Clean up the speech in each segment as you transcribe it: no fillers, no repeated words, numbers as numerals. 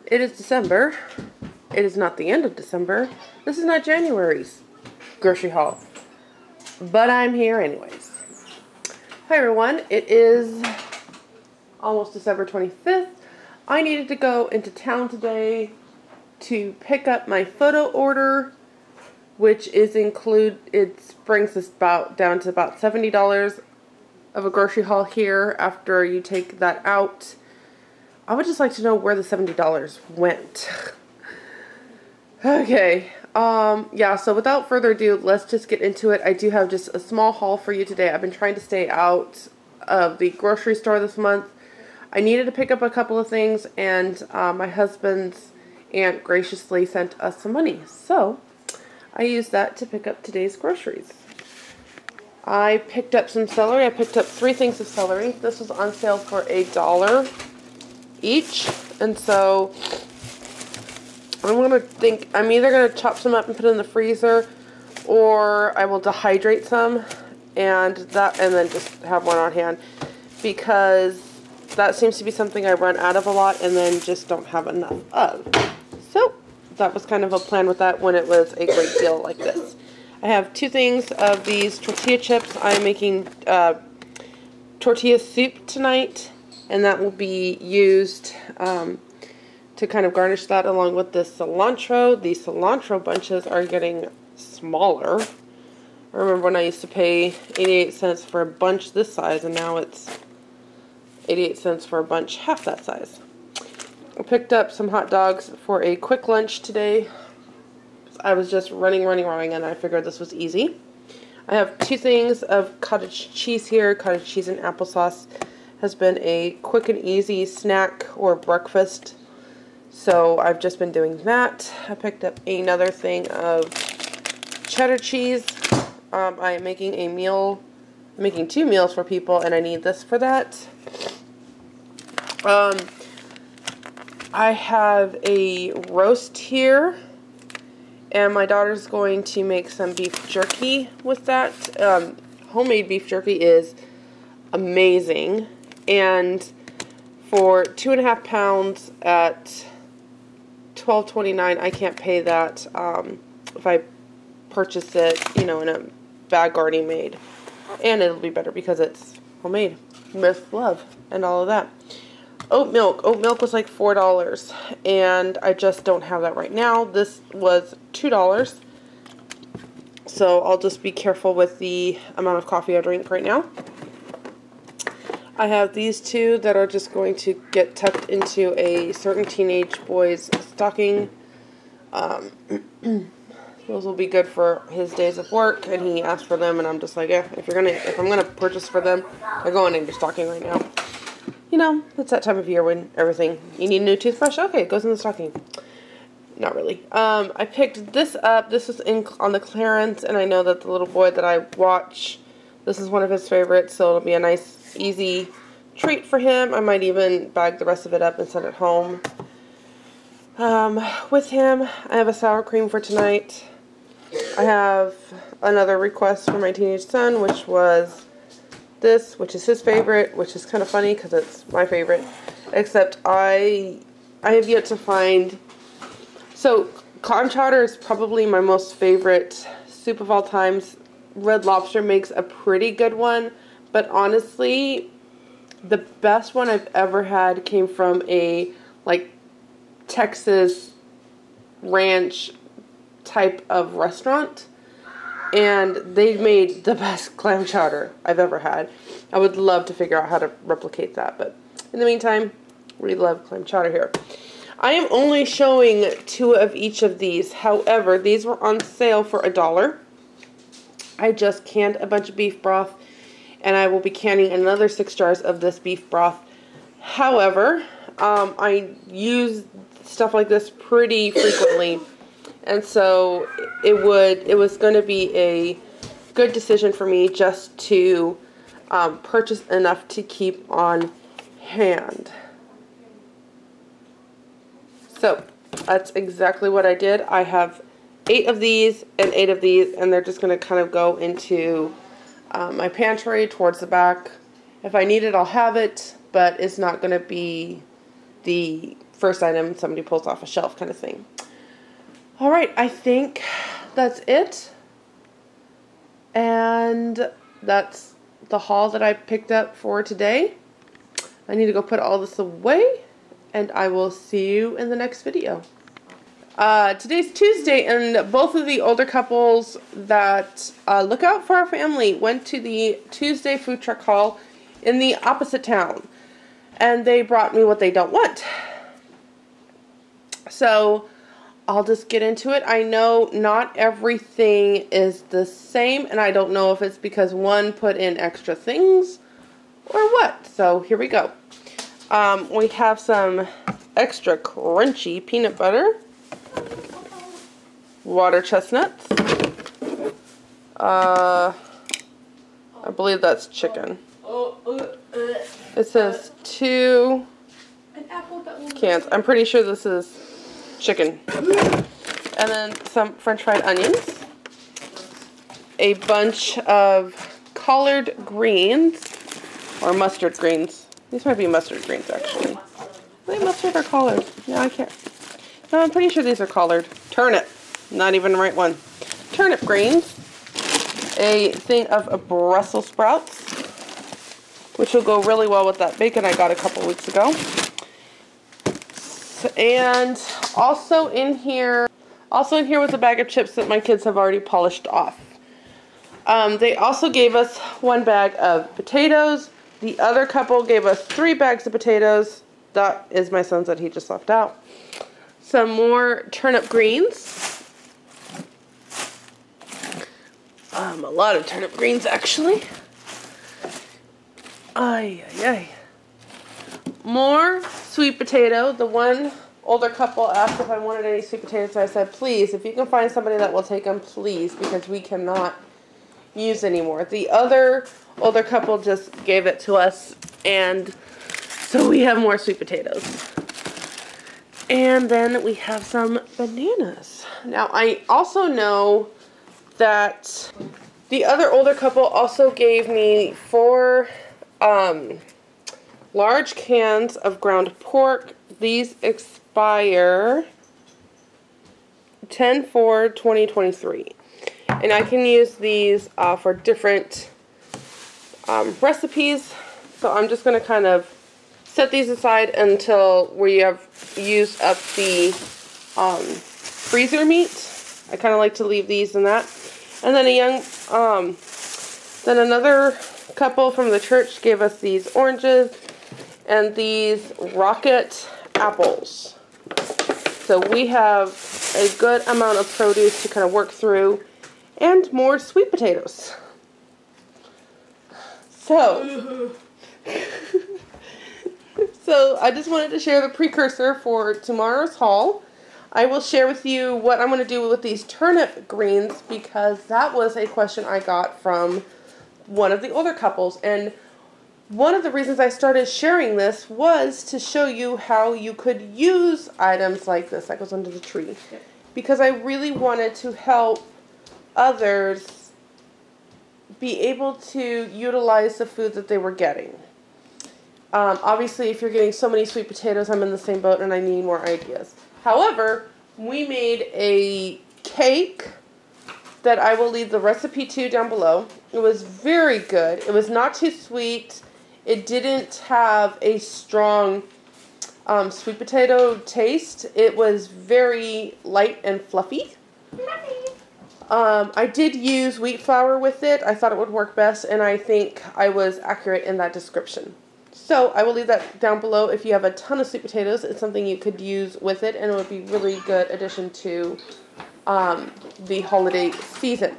It is December. It is not the end of December. This is not January's grocery haul. But I'm here anyways. Hi everyone. It is almost December 25th. I needed to go into town today to pick up my photo order, which is it brings us down to about $70 of a grocery haul here after you take that out. I would just like to know where the $70 went. Okay, yeah, so without further ado, let's just get into it. I do have just a small haul for you today. I've been trying to stay out of the grocery store this month. I needed to pick up a couple of things, and my husband's aunt graciously sent us some money. So, I used that to pick up today's groceries. I picked up some celery. I picked up 3 things of celery. This was on sale for $1 each, and so I'm either going to chop some up and put it in the freezer, or I will dehydrate some and then just have one on hand, because that seems to be something I run out of a lot and then just don't have enough of. So that was kind of a plan with that when it was a great deal like this. I have 2 things of these tortilla chips. I'm making tortilla soup tonight, and that will be used to kind of garnish that along with this cilantro. These cilantro bunches are getting smaller. I remember when I used to pay 88 cents for a bunch this size, and now it's 88 cents for a bunch half that size. I picked up some hot dogs for a quick lunch today. I was just running, and I figured this was easy. I have 2 things of cottage cheese here. Cottage cheese and applesauce has been a quick and easy snack or breakfast, so I've just been doing that. I picked up another thing of cheddar cheese. I am making 2 meals for people, and I need this for that. I have a roast here, and my daughter's going to make some beef jerky with that. Homemade beef jerky is amazing, and for 2.5 pounds at $12.29, I can't pay that if I purchase it, in a bag already made. And it'll be better because it's homemade with love and all of that. Oat milk. Oat milk was like $4, and I just don't have that right now. This was $2, so I'll just be careful with the amount of coffee I drink right now. I have these 2 that are just going to get tucked into a certain teenage boy's stocking. Those will be good for his days of work, and he asked for them, and I'm just like, yeah, if I'm gonna purchase for them, they're going in your stocking right now. It's that time of year when you need a new toothbrush. Okay, it goes in the stocking. Not really. I picked this up. This was on the clearance, and I know that the little boy that I watch, this is one of his favorites, so it'll be a nice, easy treat for him. I might even bag the rest of it up and send it home. With him, I have a sour cream for tonight. I have another request for my teenage son, which was this, which is his favorite, which is kind of funny because it's my favorite, except I have yet to find. So clam chowder is probably my most favorite soup of all times. Red Lobster makes a pretty good one, but honestly, the best one I've ever had came from a Texas ranch type of restaurant, and they made the best clam chowder I've ever had. I would love to figure out how to replicate that, but in the meantime, we love clam chowder here. I am only showing 2 of each of these. However, these were on sale for $1. I just canned a bunch of beef broth, and I will be canning another 6 jars of this beef broth. However, I use stuff like this pretty frequently, and so it was going to be a good decision for me just to purchase enough to keep on hand. So that's exactly what I did. I have 8 of these and 8 of these, and they're just going to kind of go into my pantry towards the back. If I need it, I'll have it, but it's not going to be the first item somebody pulls off a shelf kind of thing. Alright, I think that's it. And that's the haul that I picked up for today. I need to go put all this away, and I will see you in the next video. Today's Tuesday, and both of the older couples that look out for our family went to the Tuesday food truck haul in the opposite town, and they brought me what they don't want. So I'll just get into it. I know not everything is the same, and I don't know if it's because one put in extra things or what. So here we go. We have some extra crunchy peanut butter, water chestnuts, I believe that's chicken. It says 2 cans. I'm pretty sure this is chicken. And then some french fried onions, a bunch of collard greens, or mustard greens. These might be mustard greens, actually. Are they mustard or collard? No, I can't. No, I'm pretty sure these are collard. Turnip. Not even the right one. Turnip greens. A thing of Brussels sprouts, which will go really well with that bacon I got a couple weeks ago. And also in here was a bag of chips that my kids have already polished off. They also gave us 1 bag of potatoes. The other couple gave us 3 bags of potatoes. That is my son's that he just left out. Some more turnip greens. A lot of turnip greens, actually. Ay, ay, ay. More sweet potato. The one older couple asked if I wanted any sweet potatoes. I said, please, if you can find somebody that will take them, please, because we cannot use anymore. The other older couple just gave it to us, and so we have more sweet potatoes. And then we have some bananas. Now, I also know that the other older couple also gave me 4 large cans of ground pork. These expire 10/4/2023. And I can use these for different recipes. So I'm just going to kind of set these aside until we have used up the freezer meat. I kind of like to leave these in that. And then then another couple from the church gave us these oranges and these rocket apples. So we have a good amount of produce to kind of work through, and more sweet potatoes. So, I just wanted to share the precursor for tomorrow's haul. I will share with you what I'm going to do with these turnip greens, because that was a question I got from one of the older couples. And one of the reasons I started sharing this was to show you how you could use items like this that goes under the tree. Because I really wanted to help others be able to utilize the food that they were getting. Obviously, if you're getting so many sweet potatoes, I'm in the same boat and I need more ideas. However, we made a cake that I will leave the recipe to down below. It was very good. It was not too sweet. It didn't have a strong sweet potato taste. It was very light and fluffy. I did use wheat flour with it. I thought it would work best, and I think I was accurate in that description. So I will leave that down below. If you have a ton of sweet potatoes, it's something you could use with it, and it would be really good addition to the holiday season.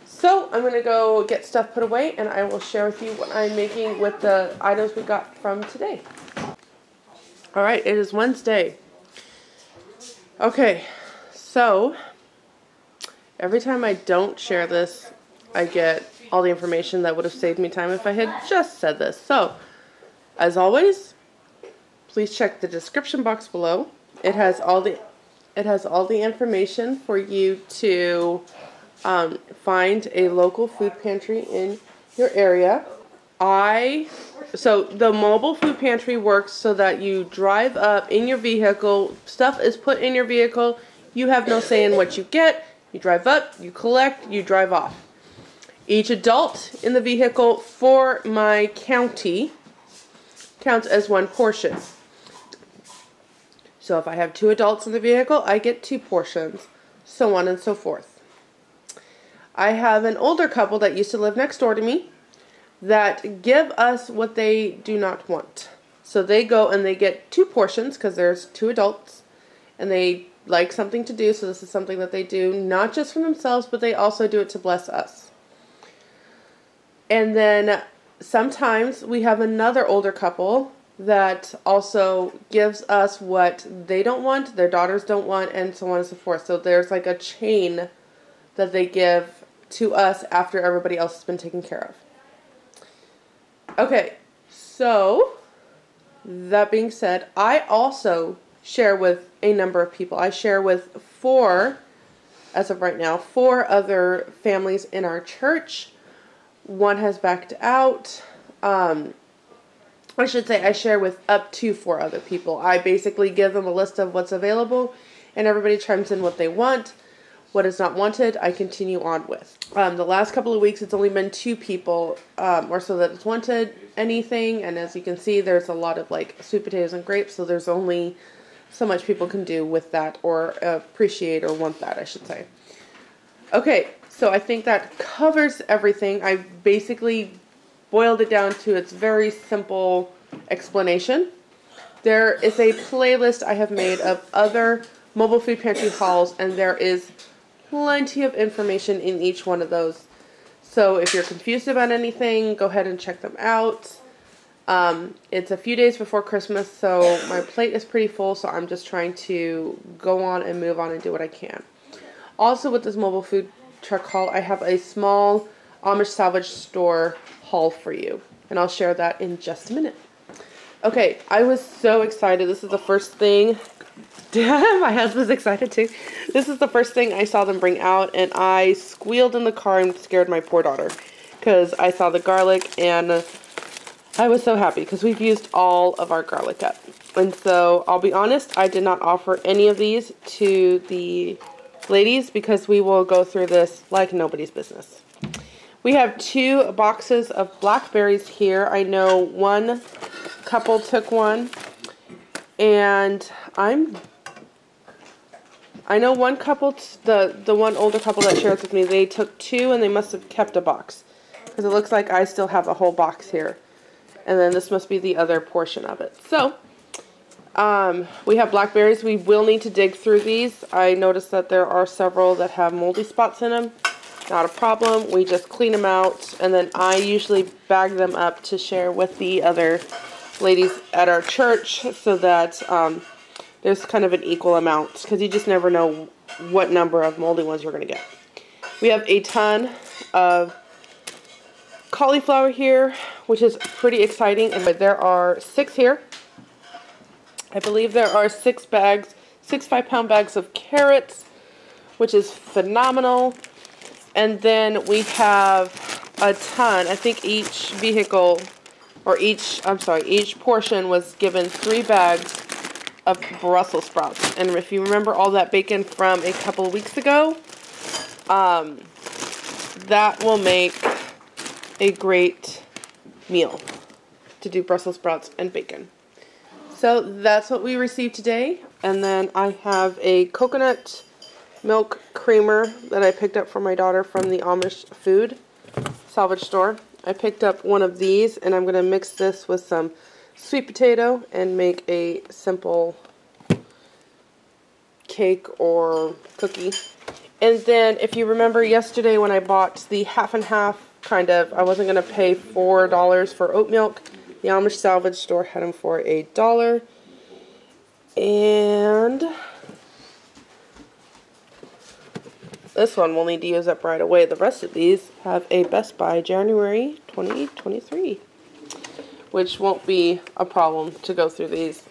So I'm going to go get stuff put away, and I will share with you what I'm making with the items we got from today. Alright, it is Wednesday. Okay, so every time I don't share this, I get all the information that would have saved me time if I had just said this. So, as always, please check the description box below. It has all the information for you to find a local food pantry in your area. So the mobile food pantry works so that you drive up in your vehicle, stuff is put in your vehicle, you have no say in what you get, you drive up, you collect, you drive off. Each adult in the vehicle for my county counts as one portion. So if I have 2 adults in the vehicle, I get 2 portions, so on and so forth. I have an older couple that used to live next door to me that give us what they do not want. So they go and they get 2 portions because there's 2 adults and they like something to do, so this is something that they do not just for themselves, but they also do it to bless us. And then sometimes we have another older couple that also gives us what they don't want, their daughters don't want, and so on and so forth. So there's like a chain that they give to us after everybody else has been taken care of. Okay, so that being said, I also share with a number of people. I share with 4, as of right now, 4 other families in our church. 1 has backed out. I should say I share with up to 4 other people. I basically give them a list of what's available, and everybody chimes in what they want. What is not wanted, I continue on with. The last couple of weeks, it's only been 2 people or so that has wanted anything, and as you can see, there's a lot of like sweet potatoes and grapes, so there's only so much people can do with that, or appreciate, or want that, I should say. Okay, so I think that covers everything. I basically boiled it down to its very simple explanation. There is a playlist I have made of other mobile food pantry hauls, and there is plenty of information in each one of those. So if you're confused about anything, go ahead and check them out. It's a few days before Christmas, so my plate is pretty full, so I'm just trying to go on and move on and do what I can. Also with this mobile food truck haul, I have a small Amish salvage store haul for you, and I'll share that in just a minute. Okay, I was so excited. This is the first thing. My husband's excited too. This is the first thing I saw them bring out, and I squealed in the car and scared my poor daughter because I saw the garlic, and I was so happy because we've used all of our garlic up. And so I'll be honest, I did not offer any of these to the ladies because we will go through this like nobody's business. We have 2 boxes of blackberries here. I know one couple took one, and I know one couple, the one older couple that shares with me, they took 2 and they must have kept a box because it looks like I still have a whole box here, and then this must be the other portion of it. So we have blackberries. We will need to dig through these. I noticed that there are several that have moldy spots in them. Not a problem. We just clean them out, and then I usually bag them up to share with the other ladies at our church so that there's kind of an equal amount, because you just never know what number of moldy ones you're going to get. We have a ton of cauliflower here, which is pretty exciting, and there are 6 here. I believe there are 6 bags, 6 5-pound bags of carrots, which is phenomenal. And then we have a ton. I think each vehicle, or each portion was given 3 bags of Brussels sprouts. And if you remember all that bacon from a couple of weeks ago, that will make a great meal to do Brussels sprouts and bacon. So that's what we received today. And then I have a coconut milk creamer that I picked up for my daughter from the Amish food salvage store. I picked up one of these, and I'm going to mix this with some sweet potato and make a simple cake or cookie. And then if you remember yesterday when I bought the half and half, I wasn't going to pay $4 for oat milk. The Amish salvage store had them for $1. And this one we'll need to use up right away. The rest of these have a Best Buy January 2023, which won't be a problem to go through these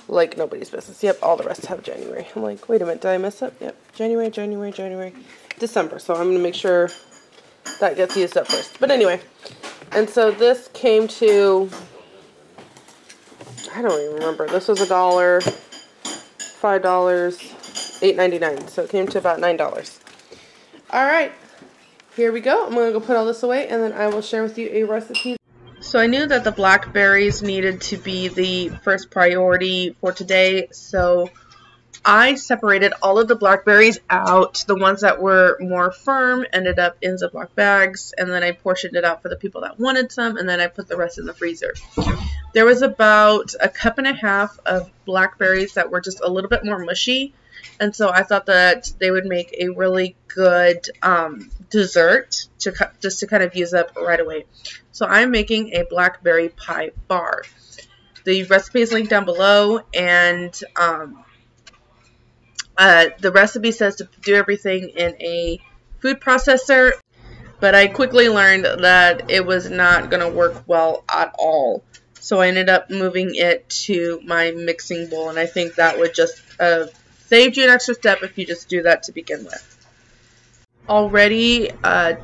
like nobody's business. Yep, all the rest have January. I'm like, wait a minute, did I miss it? Yep, January, December. So I'm going to make sure that gets used up first. But anyway, And so this came to, I don't even remember. This was $1, $5, $8.99. So it came to about $9. Alright, here we go. I'm going to go put all this away and then I will share with you a recipe. So I knew that the blackberries needed to be the first priority for today, so I separated all of the blackberries out. The ones that were more firm ended up in Ziploc bags, and then I portioned it out for the people that wanted some, and then I put the rest in the freezer. There was about 1.5 cups of blackberries that were just a little bit more mushy, and so I thought that they would make a really good dessert just to kind of use up right away. So I'm making a Blackberry Pie Bar. The recipe is linked down below, and the recipe says to do everything in a food processor, but I quickly learned that it was not going to work well at all. So I ended up moving it to my mixing bowl, and I think that would just save you an extra step if you just do that to begin with. Already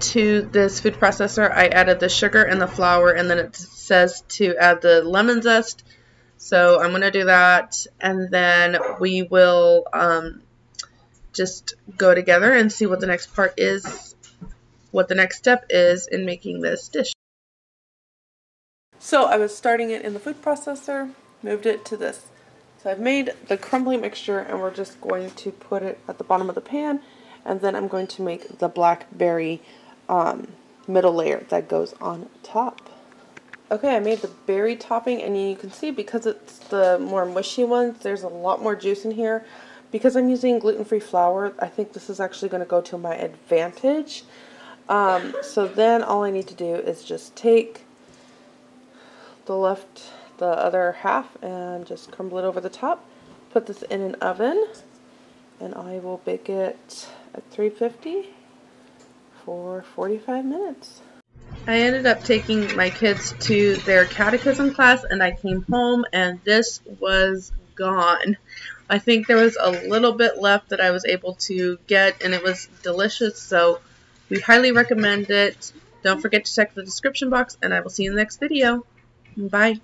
to this food processor, I added the sugar and the flour, and then it says to add the lemon zest. So I'm going to do that, and then we will just go together and see what the next part is, what the next step is in making this dish. So I was starting it in the food processor, moved it to this. So I've made the crumbly mixture, and we're just going to put it at the bottom of the pan, and then I'm going to make the blackberry middle layer that goes on top. Okay, I made the berry topping, and you can see because it's the more mushy ones, there's a lot more juice in here. Because I'm using gluten-free flour, I think this is actually going to go to my advantage. So then all I need to do is just take the other half and just crumble it over the top. Put this in an oven, and I will bake it at 350 for 45 minutes. I ended up taking my kids to their catechism class, and I came home and this was gone. I think there was a little bit left that I was able to get, and it was delicious, so we highly recommend it. Don't forget to check the description box, and I will see you in the next video. Bye.